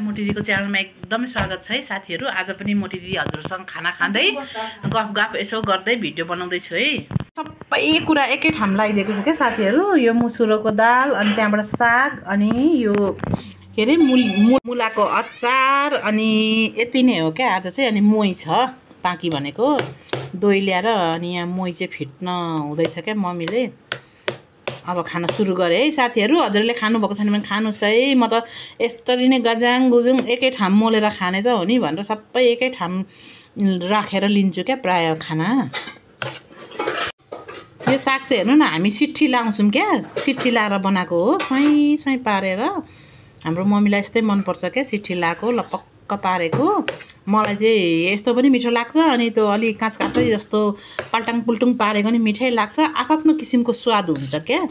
मोटी दिदीको च्यानलमा एकदमै स्वागत छ है साथीहरू। आज पनि मोटी दिदी हजुरसँग खाना खाँदै गफ यसो गर्दै भिडियो बनाउँदैछु है। सबै कुरा एकै ठाउँ लगाइदिएको छ क्या साथीहरू। यो मुसुरोको दाल, अनि त्यहाँबाट साग, अनि यो के अरे मुलाको अचार, अनि यति नै हो क्या आज चाहिँ। अनि मोही छ पाकी भनेको दही ल्याएर, अनि यहाँ मोही चाहिँ फिट्न हुँदैछ क्या मम्मीले। अब खाना सुरु गरेँ है साथीहरू। हजुरले खानुभएको छैन भने खानुहोस् है। म त यसरी नै गजाङ गुजुङ एकै ठाउँ मोलेर खाने त हो नि भनेर सबै एकै ठाउँ राखेर लिन्छु क्या प्रायः खाना। यो साग चाहिँ हेर्नु न, हामी सिट्ठी लाउँछौँ क्या, सिट्ठी लाएर बनाएको हो, स्वाइँ स्वाइँ पारेर। हाम्रो मम्मीलाई यस्तै मनपर्छ क्या, सिट्ठी लाएको लपक्क पारेको। मलाई चाहिँ यस्तो पनि मिठो लाग्छ, अनि त्यो अलिक काँच काँचै जस्तो पल्टाङ पुल्टुङ पारेको नि मिठै लाग्छ। आफ्नो किसिमको स्वाद हुन्छ क्या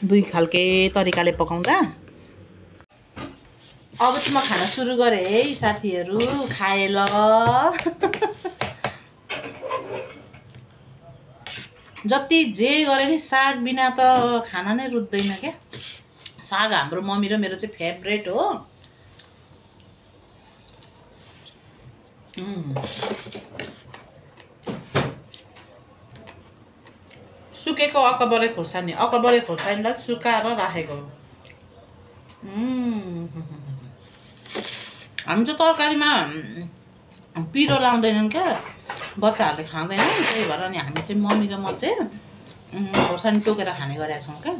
दुई खालके तरिकाले पकाउँदा। अब चाहिँ म खाना सुरु गरेँ है साथीहरू। खाए ल। जति जे गरे नि साग बिना त खाना नै रुच्दैन क्या। साग हाम्रो मम्मी र मेरो चाहिँ फेभरेट हो। सुकेको अकबरे खोर्सानी, अकबरे खोर्सानीलाई सुकाएर राखेको। हामी चाहिँ तरकारीमा पिरो लाउँदैनौँ क्या, बच्चाहरूले खाँदैन, त्यही भएर अनि हामी चाहिँ मम्मी र म चाहिँ खोर्सानी टोकेर खाने गरेका छौँ क्या।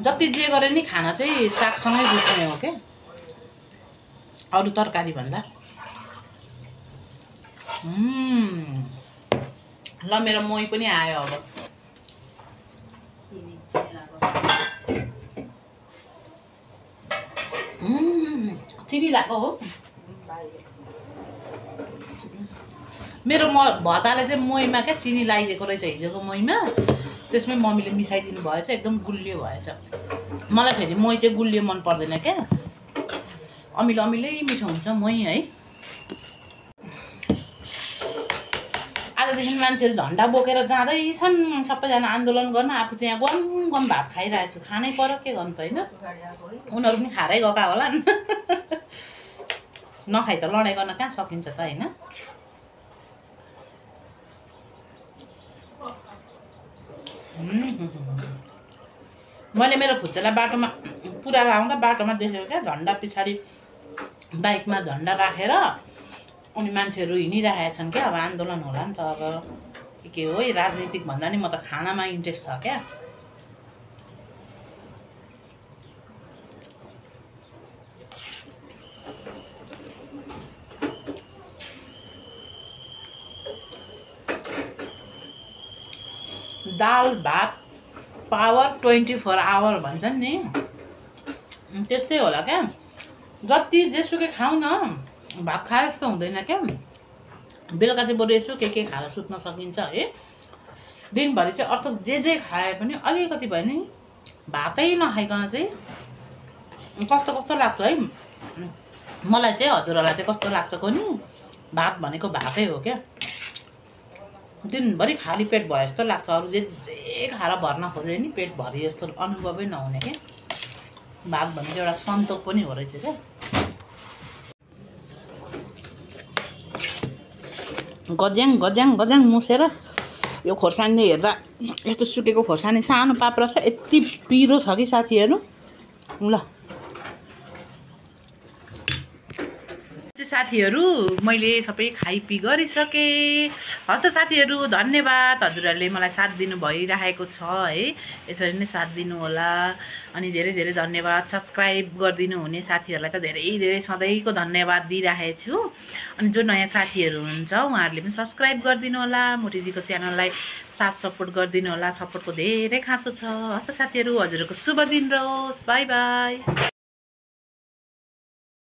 जति जे गरे नि खाना चाहिँ सागसँगै रुच्ने हो क्या, अरू तरकारी भन्दा। ल मेरो मोही पनि आयो अब। चिनी लगाएको हो मेरो भताले चाहिँ मोहीमा क्या चिनी लगाइदिएको रहेछ हिजोको मोहीमा। त्यसमै मम्मीले मिसाइदिनु भएछ, एकदम गुलियो भएछ। मलाई फेरि मोही चाहिँ गुलियो मन पर्दैन क्या, अमिलो अमिलै मिठो हुन्छ मोही है। आजदेखि मान्छेहरू झन्डा बोकेर जाँदैछन् सबैजना आन्दोलन गर्न। आफू चाहिँ यहाँ गम गम भात खाइरहेको छु। खानै पर्यो, के गर्नु त होइन। उनीहरू पनि खाएरै गएका होला नि। नखाइ त लडाइँ गर्न कहाँ सकिन्छ त होइन। मैले मेरो फुच्चालाई बाटोमा पुऱ्याएर आउँदा बाटोमा देखेको क्या, झन्डा पछाडि बाइकमा झन्डा राखेर अनि मान्छेहरू हिँडिरहेका छन् क्या। अब आन्दोलन होला नि त अब के हो। राजनीतिक भन्दा नि म त खानामा इन्ट्रेस्ट छ क्या। दाल भात पावर 24 आवर भन्छन् नि, त्यस्तै होला क्या। जति जेसुकै खाऊ न, भात खाए जस्तो हुँदैन क्या। बेलुका चाहिँ बरु यसो के खाएर सुत्न सकिन्छ है। दिनभरि चाहिँ अर्थात् जे खाए पनि अलिकति भयो नि भातै नखाइकन चाहिँ कस्तो कस्तो लाग्छ है। मलाई चाहिँ हजुरहरूलाई चाहिँ कस्तो लाग्छ नि, भात भनेको भातै हो क्या। दिनभरि खाली पेट भयो जस्तो लाग्छ, अरू जे खाएर भर्न खोजे नि पेट भरि जस्तो अनुभवै नहुने क्या। भात भनेको एउटा सन्तोक पनि हो रहेछ क्या। गज्याङ गज्याङ गज्याङ मुसेर यो खोर्सानी हेर्दा यस्तो सुकेको खोर्सानी सानो पाप्रा छ, यति पिरो छ कि साथीहरू। ल साथीहरू मैले सबै खाइपी गरिसकेँ। हस् त साथीहरू, धन्यवाद। हजुरहरूले मलाई साथ दिनु भइरहेको छ है, यसरी नै साथ दिनु होला। अनि धेरै धेरै धन्यवाद। सब्सक्राइब गरिदिनु हुने साथीहरूलाई त धेरै धेरै सधैँको धन्यवाद दिइरहेको छु। अनि जो नयाँ साथीहरू हुनुहुन्छ उहाँहरूले पनि सब्सक्राइब गरिदिनु होला। मोटी दिदीको च्यानललाई साथ सपोर्ट गरिदिनु होला। सपोर्टको धेरै खाँचो छ। हस् त साथीहरू, हजुरहरूको शुभ दिन रहोस्। By by.